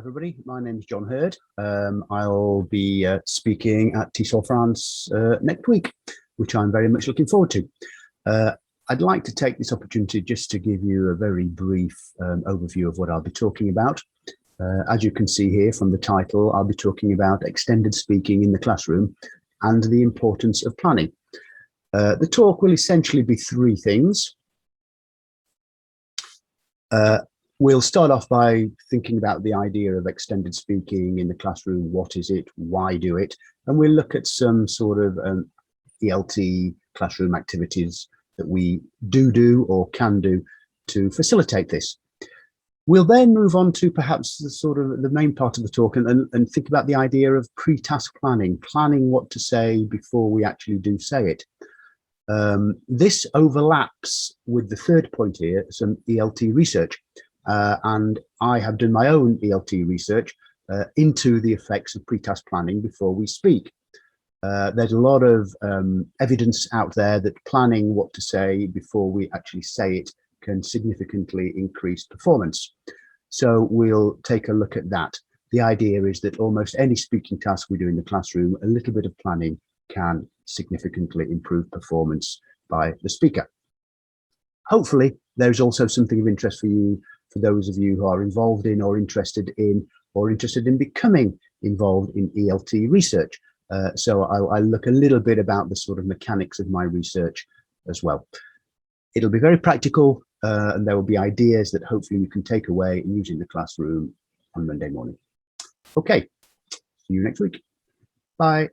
everybody. My name is Jon Hird. I'll be speaking at TESOL France next week, which I'm very much looking forward to. I'd like to take this opportunity just to give you a very brief overview of what I'll be talking about. As you can see here from the title, I'll be talking about extended speaking in the classroom and the importance of planning. The talk will essentially be three things. We'll start off by thinking about the idea of extended speaking in the classroom. What is it? Why do it? And we'll look at some sort of ELT classroom activities that we do or can do to facilitate this. We'll then move on to perhaps the main part of the talk and think about the idea of pre-task planning what to say before we actually do say it. This overlaps with the third point here, some ELT research. And I have done my own ELT research into the effects of pre-task planning before we speak. There's a lot of evidence out there that planning what to say before we actually say it can significantly increase performance. So we'll take a look at that. The idea is that almost any speaking task we do in the classroom, a little bit of planning can significantly improve performance by the speaker. Hopefully, there's also something of interest for you, for those of you who are involved in or interested in becoming involved in ELT research. So I'll look a little bit about the sort of mechanics of my research as well. It'll be very practical, and there will be ideas that hopefully you can take away and use in the classroom on Monday morning. Okay, see you next week. Bye.